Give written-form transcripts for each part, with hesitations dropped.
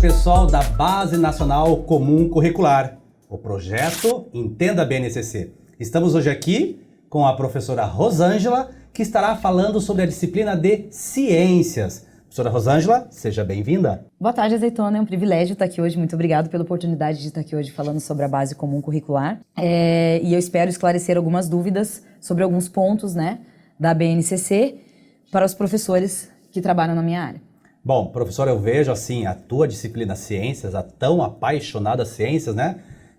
pessoal da Base Nacional Comum Curricular, o projeto Entenda a BNCC. Estamos hoje aqui com a professora Rosângela, que estará falando sobre a disciplina de Ciências. Professora Rosângela, seja bem-vinda. Boa tarde, Azeitona. É um privilégio estar aqui hoje. Muito obrigada pela oportunidade de estar aqui hoje falando sobre a Base Comum Curricular. E eu espero esclarecer algumas dúvidas sobre alguns pontos, da BNCC para os professores que trabalham na minha área. Bom, professora, eu vejo assim a tua disciplina Ciências, a tão apaixonada Ciências,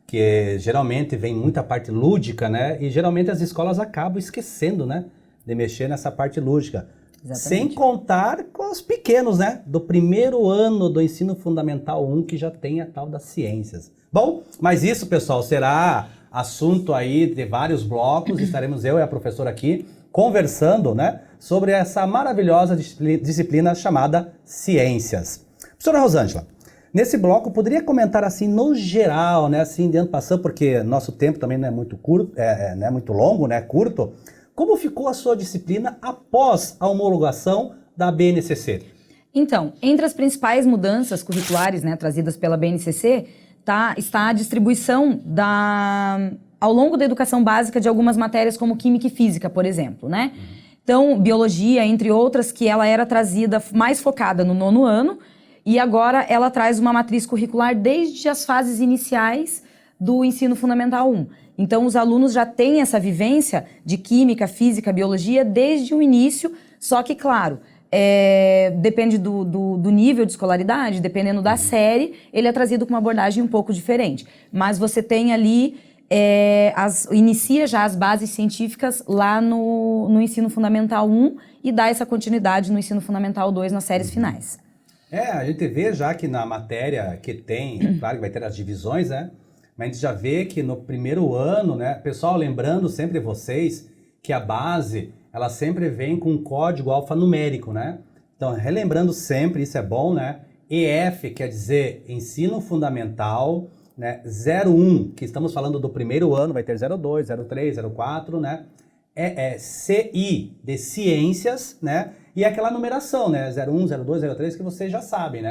que geralmente vem muita parte lúdica, e geralmente as escolas acabam esquecendo, de mexer nessa parte lúdica. Exatamente. Sem contar com os pequenos, do primeiro ano do ensino fundamental 1, que já tem a tal das ciências. Bom, mas isso, pessoal, será assunto aí de vários blocos. Estaremos eu e a professora aqui conversando, sobre essa maravilhosa disciplina chamada Ciências. Professora Rosângela, nesse bloco, poderia comentar assim, no geral, assim, dentro passando, porque nosso tempo também não é muito curto, não é muito longo, curto. Como ficou a sua disciplina após a homologação da BNCC? Então, entre as principais mudanças curriculares, trazidas pela BNCC, está a distribuição ao longo da educação básica de algumas matérias como Química e Física, por exemplo, Então, Biologia, entre outras, que ela era trazida mais focada no 9º ano, e agora ela traz uma matriz curricular desde as fases iniciais do ensino fundamental 1. Então, os alunos já têm essa vivência de Química, Física, Biologia desde o início, só que, claro, depende do nível de escolaridade, dependendo da série, ele é trazido com uma abordagem um pouco diferente. Mas você tem ali, inicia já as bases científicas lá no ensino fundamental 1 e dá essa continuidade no ensino fundamental 2 nas séries finais. A gente vê já que na matéria que tem, claro que vai ter as divisões, mas a gente já vê que no primeiro ano, pessoal, lembrando sempre vocês que a base, ela sempre vem com um código alfanumérico, Então, relembrando sempre, isso é bom, EF quer dizer Ensino Fundamental, 01, que estamos falando do primeiro ano, vai ter 02, 03, 04, CI, de Ciências, e aquela numeração, 01, 02, 03, que vocês já sabem,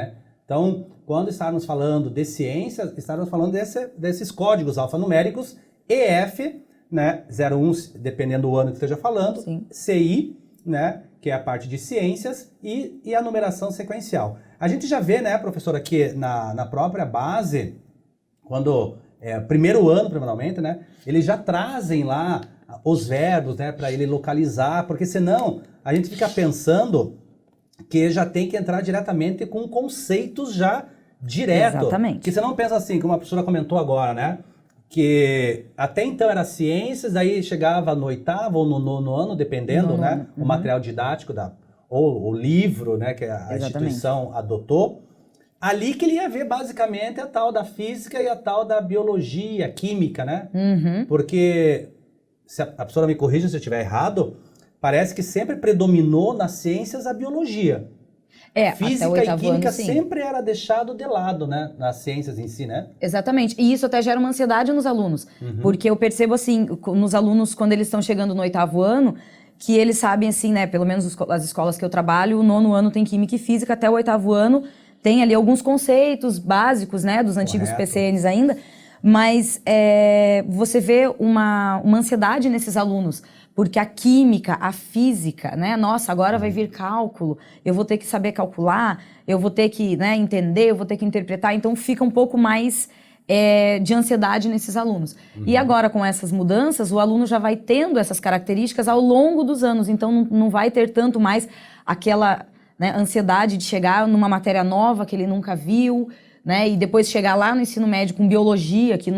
Então, quando estávamos falando de ciências, estávamos falando desses códigos alfanuméricos, EF, 01, dependendo do ano que esteja falando, sim. CI, que é a parte de ciências, e a numeração sequencial. A gente já vê, professora, que na própria base, quando primeiro ano, primeiramente, eles já trazem lá os verbos, para ele localizar, porque senão a gente fica pensando que já tem que entrar diretamente com conceitos já direto. Exatamente. Porque você não pensa assim, como a professora comentou agora, que até então era ciências, daí chegava no 8º ou no 9º ano, dependendo, o material didático, ou o livro, que a instituição adotou. Ali que ele ia ver basicamente a tal da física e a tal da biologia, química, Porque, se a professora me corrija se eu estiver errado, parece que sempre predominou nas ciências a biologia. Física e química ano, sempre era deixado de lado, nas ciências em si, Exatamente. E isso até gera uma ansiedade nos alunos. Porque eu percebo, assim, nos alunos, quando eles estão chegando no 8º ano, que eles sabem, assim, pelo menos as escolas que eu trabalho, o 9º ano tem Química e Física, até o 8º ano tem ali alguns conceitos básicos, dos antigos PCNs ainda, mas você vê uma ansiedade nesses alunos, porque a química, a física, nossa, agora vai vir cálculo, eu vou ter que saber calcular, eu vou ter que entender, eu vou ter que interpretar, então fica um pouco mais de ansiedade nesses alunos. E agora, com essas mudanças, o aluno já vai tendo essas características ao longo dos anos, então não vai ter tanto mais aquela ansiedade de chegar numa matéria nova que ele nunca viu, e depois chegar lá no ensino médio com biologia, que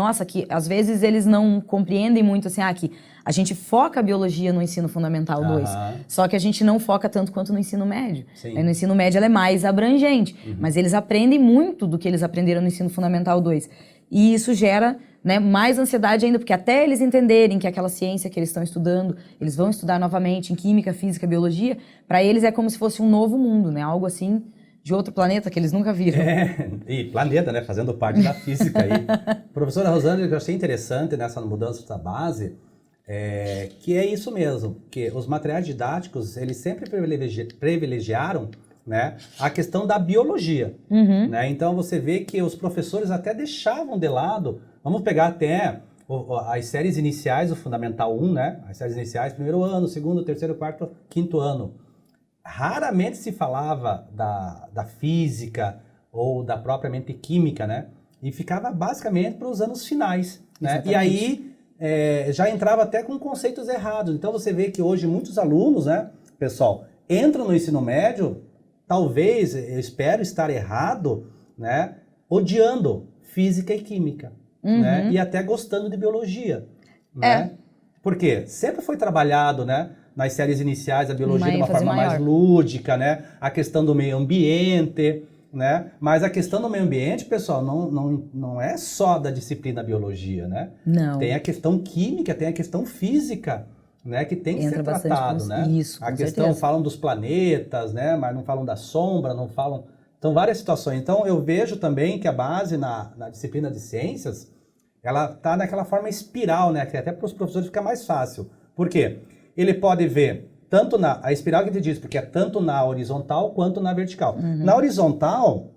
às vezes eles não compreendem muito, assim, que a gente foca a biologia no ensino fundamental 2, só que a gente não foca tanto quanto no ensino médio. No ensino médio ela é mais abrangente, mas eles aprendem muito do que eles aprenderam no ensino fundamental 2. E isso gera mais ansiedade ainda, porque até eles entenderem que aquela ciência que eles estão estudando, eles vão estudar novamente em Química, Física, Biologia, para eles é como se fosse um novo mundo, algo assim de outro planeta que eles nunca viram. E planeta, fazendo parte da física aí. Professora Rosângela, que eu achei interessante nessa mudança da base, que é isso mesmo, que os materiais didáticos, eles sempre privilegiaram né? A questão da biologia, né? Então você vê que os professores até deixavam de lado, vamos pegar até as séries iniciais, o Fundamental 1, né? As séries iniciais, primeiro ano, segundo, terceiro, quarto, quinto ano. Raramente se falava da física ou da propriamente química, né? E ficava basicamente para os anos finais, né? Exatamente. E aí já entrava até com conceitos errados. Então você vê que hoje muitos alunos, né, pessoal, entram no ensino médio, talvez, eu espero estar errado, né, odiando física e química, né, e até gostando de biologia, né? Por quê? Sempre foi trabalhado, né, nas séries iniciais a biologia de uma forma mais lúdica, né, a questão do meio ambiente, né? Mas a questão do meio ambiente, pessoal, não é só da disciplina biologia, né? Não. Tem a questão química, tem a questão física, né? Que tem que ser tratado, né? Isso, a questão, certeza. Falam dos planetas, né? Mas não falam da sombra, não falam... Então, várias situações. Então, eu vejo também que a base na disciplina de ciências, ela tá naquela forma espiral, né? Que até para os professores fica mais fácil. Por quê? Ele pode ver tanto a espiral que te diz, porque é tanto na horizontal quanto na vertical. Na horizontal,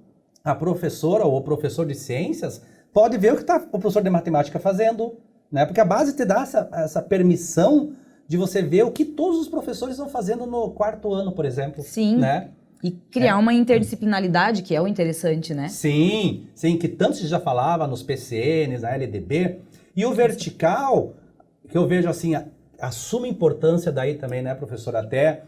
a professora ou o professor de ciências pode ver o que está o professor de matemática fazendo, né? Porque a base te dá essa permissão de você ver o que todos os professores estão fazendo no quarto ano, por exemplo. Sim. Né? E criar uma interdisciplinaridade, que é o interessante, né? Sim, que tanto se já falava nos PCNs, na LDB. E o vertical, que eu vejo assim... A suma importância daí também, né, professor, até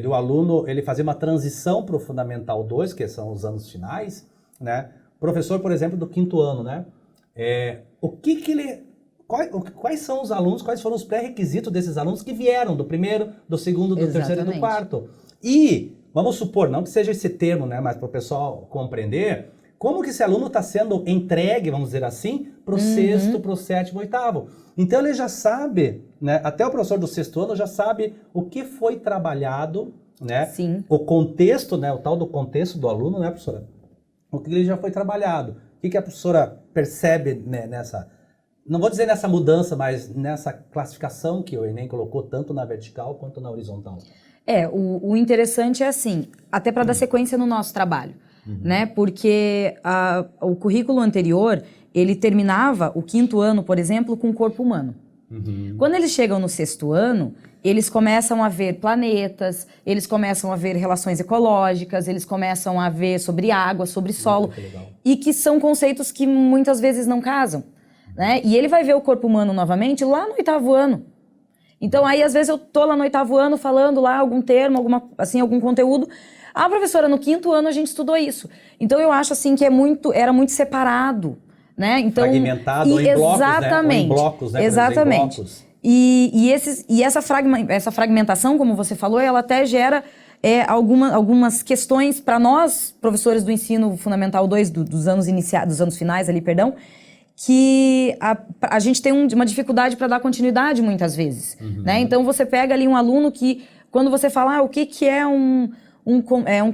do aluno ele fazer uma transição para o Fundamental 2, que são os anos finais, né? Professor, por exemplo, do quinto ano, né? Quais são os alunos, quais foram os pré-requisitos desses alunos que vieram do primeiro, do segundo, do terceiro e do quarto? E, vamos supor, não que seja esse termo, né, mas para o pessoal compreender, como que esse aluno está sendo entregue, vamos dizer assim, para o sexto, para o sétimo, oitavo. Então ele já sabe, né? Até o professor do sexto ano já sabe o que foi trabalhado, né? Sim. O contexto, né? O tal do contexto do aluno, né, professora? O que ele já foi trabalhado. O que a professora percebe, né, nessa... Não vou dizer nessa mudança, mas nessa classificação que o Enem colocou tanto na vertical quanto na horizontal. O interessante é assim, até para dar sequência no nosso trabalho. Né? Porque o currículo anterior, ele terminava o quinto ano, por exemplo, com o corpo humano. Quando eles chegam no sexto ano, eles começam a ver planetas, eles começam a ver relações ecológicas, eles começam a ver sobre água, sobre solo, e que são conceitos que muitas vezes não casam. Né? E ele vai ver o corpo humano novamente lá no oitavo ano. Então aí às vezes eu tô lá no oitavo ano falando lá algum termo, algum conteúdo. Ah, professora, no quinto ano a gente estudou isso. Então eu acho assim que era muito separado, né? Então, fragmentado ou em blocos, exatamente, né? Ou em blocos, né? Exatamente. Em blocos. E essa fragmentação, como você falou, ela até gera algumas questões para nós, professores do ensino fundamental 2, dos anos iniciais, dos anos finais ali, perdão, que a gente tem uma dificuldade para dar continuidade muitas vezes, né? Então você pega ali um aluno que, quando você fala o que é um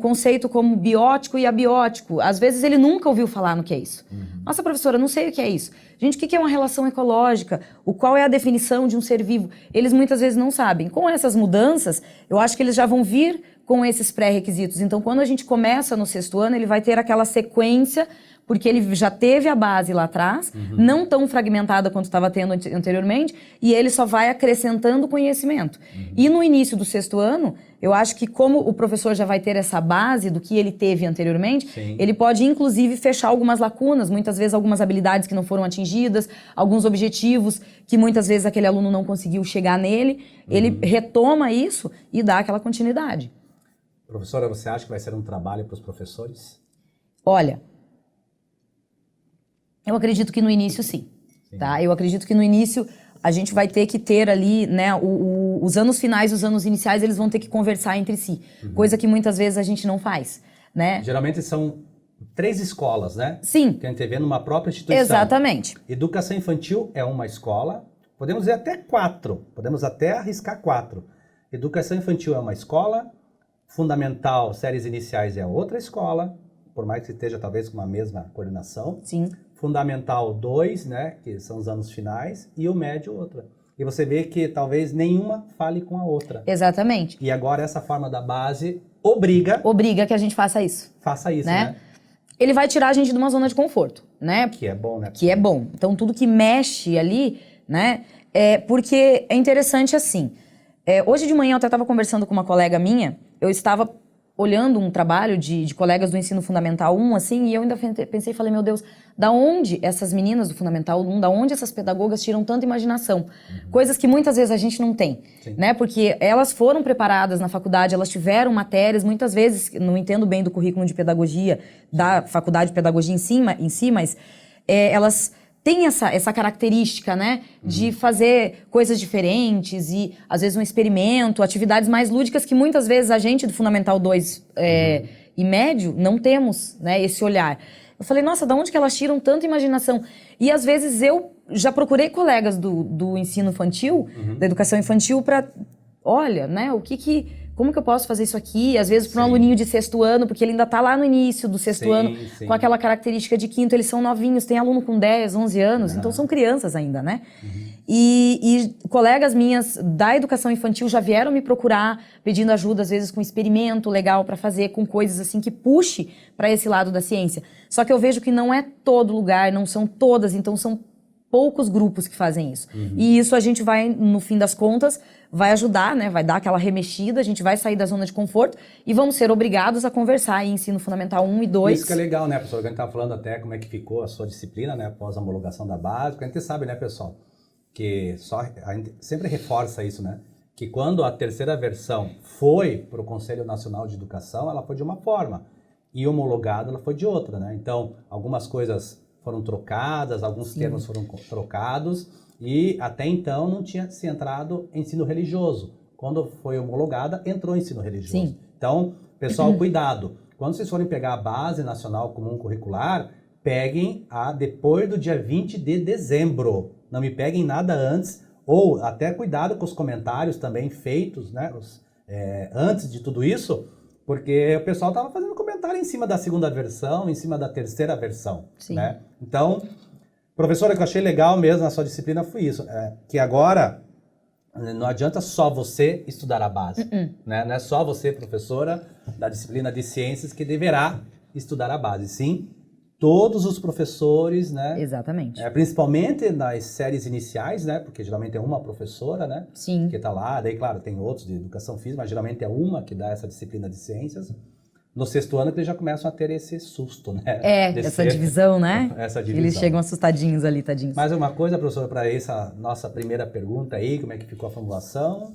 conceito como biótico e abiótico, às vezes ele nunca ouviu falar no que é isso. Nossa, professora, não sei o que é isso. Gente, o que é uma relação ecológica? Qual é a definição de um ser vivo? Eles muitas vezes não sabem. Com essas mudanças, eu acho que eles já vão vir com esses pré-requisitos. Então, quando a gente começa no sexto ano, ele vai ter aquela sequência, porque ele já teve a base lá atrás, não tão fragmentada quanto estava tendo anteriormente, e ele só vai acrescentando conhecimento. E no início do sexto ano, eu acho que como o professor já vai ter essa base do que ele teve anteriormente, Sim. ele pode inclusive fechar algumas lacunas, muitas vezes algumas habilidades que não foram atingidas, alguns objetivos que muitas vezes aquele aluno não conseguiu chegar nele, ele retoma isso e dá aquela continuidade. Professora, você acha que vai ser um trabalho para os professores? Olha, eu acredito que no início sim. Tá? Eu acredito que no início a gente vai ter que ter ali, né, os anos finais e os anos iniciais, eles vão ter que conversar entre si, coisa que muitas vezes a gente não faz, né? Geralmente são 3 escolas, né? Sim. Que a gente vê numa própria instituição. Exatamente. Educação infantil é uma escola, podemos dizer até 4, podemos até arriscar 4. Educação infantil é uma escola, fundamental, séries iniciais é outra escola, por mais que esteja talvez com a mesma coordenação. Sim. Fundamental 2, né, que são os anos finais, e o médio outra. E você vê que talvez nenhuma fale com a outra. Exatamente. E agora essa forma da base obriga que a gente faça isso. Faça isso, né? Ele vai tirar a gente de uma zona de conforto, né? Que é bom, né? Que é bom. Então, tudo que mexe ali, né? Porque é interessante assim. Hoje de manhã eu até estava conversando com uma colega minha, eu estava olhando um trabalho de colegas do ensino fundamental 1, assim, e eu ainda pensei e falei, meu Deus, da onde essas meninas do fundamental 1, da onde essas pedagogas tiram tanta imaginação? Coisas que muitas vezes a gente não tem, né? Porque elas foram preparadas na faculdade, elas tiveram matérias, muitas vezes, não entendo bem do currículo de pedagogia, da faculdade de pedagogia em si, mas elas tem essa característica, né, de fazer coisas diferentes e, às vezes, um experimento, atividades mais lúdicas que muitas vezes a gente do Fundamental 2 e médio não temos, né, esse olhar. Eu falei, nossa, da onde que elas tiram tanta imaginação? E, às vezes, eu já procurei colegas do ensino infantil, da educação infantil, para, olha, né, como que eu posso fazer isso aqui? Às vezes para um aluninho de 6º ano, porque ele ainda está lá no início do 6º ano, com aquela característica de 5º, eles são novinhos, tem aluno com 10, 11 anos, então são crianças ainda, né? E colegas minhas da educação infantil já vieram me procurar, pedindo ajuda, às vezes com experimento legal para fazer, com coisas assim que puxe para esse lado da ciência. Só que eu vejo que não é todo lugar, não são todas, então são poucos grupos que fazem isso. E isso a gente vai, no fim das contas, vai ajudar, né? Vai dar aquela remexida, a gente vai sair da zona de conforto e vamos ser obrigados a conversar em ensino fundamental 1 e 2. Isso que é legal, né, professor? A gente estava falando até como é que ficou a sua disciplina, né, após a homologação da base, porque a gente sabe, né, pessoal, que a gente sempre reforça isso, né, que quando a terceira versão foi para o Conselho Nacional de Educação, ela foi de uma forma, e homologada ela foi de outra, né? Então, algumas coisas foram trocadas, alguns termos foram trocados, e até então não tinha se entrado em ensino religioso. Quando foi homologada, entrou em ensino religioso. Sim. Então, pessoal, cuidado. Quando vocês forem pegar a Base Nacional Comum Curricular, peguem depois do dia 20 de dezembro. Não me peguem nada antes, ou até cuidado com os comentários também feitos, né, antes de tudo isso, porque o pessoal estava fazendo comentário em cima da segunda versão, em cima da terceira versão. Sim. Né? Então, professora, o que eu achei legal mesmo na sua disciplina foi isso, que agora não adianta só você estudar a base. Né? Não é só você, professora da disciplina de ciências, que deverá estudar a base. Sim, todos os professores, né? Exatamente. Principalmente nas séries iniciais, né? Porque geralmente é uma professora, né? Sim. Que está lá. Daí, claro, tem outros de educação física, mas geralmente é uma que dá essa disciplina de ciências. No 6º ano que eles já começam a ter esse susto, né? Essa divisão, né? Essa divisão. Eles chegam assustadinhos ali, tadinhos. Mais uma coisa, professora, para essa nossa primeira pergunta aí, como é que ficou a formulação?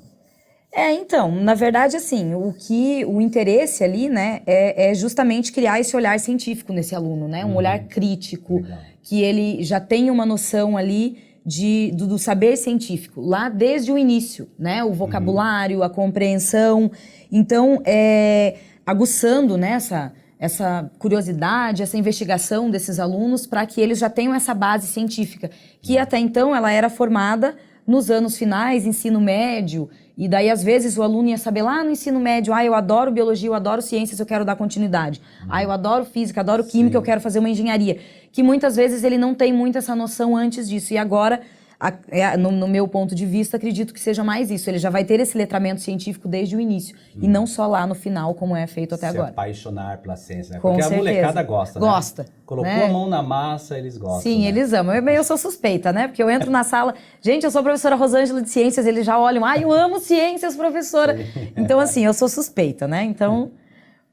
Então, na verdade, assim, o interesse ali, né, é justamente criar esse olhar científico nesse aluno, né? Um olhar crítico, Legal. Que ele já tenha uma noção ali do saber científico, lá desde o início, né? O vocabulário, a compreensão. Então, aguçando, né, essa curiosidade, essa investigação desses alunos para que eles já tenham essa base científica, que até então ela era formada nos anos finais, ensino médio, e daí às vezes o aluno ia saber lá no ensino médio, eu adoro biologia, eu adoro ciências, eu quero dar continuidade. Eu adoro física, adoro química, eu quero fazer uma engenharia. Que muitas vezes ele não tem muito essa noção antes disso, e agora, no meu ponto de vista, acredito que seja mais isso. Ele já vai ter esse letramento científico desde o início, e não só lá no final, como é feito até agora. Se apaixonar pela ciência, né? Com Porque certeza. a molecada gosta, né? Gosta. Colocou né? a mão na massa, eles gostam. Sim, né? eles amam. Eu sou suspeita, né? Porque eu entro na sala, gente, eu sou a professora Rosângela de Ciências, eles já olham, eu amo ciências, professora. Então, assim, eu sou suspeita, né? Então,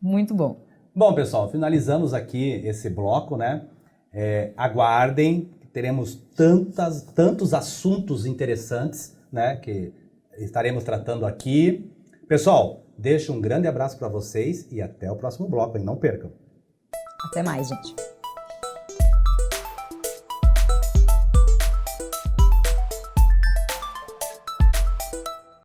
muito bom. Bom, pessoal, finalizamos aqui esse bloco, né? Aguardem, teremos tantos assuntos interessantes, né? Que estaremos tratando aqui. Pessoal, deixo um grande abraço para vocês e até o próximo bloco, hein? Não percam. Até mais, gente.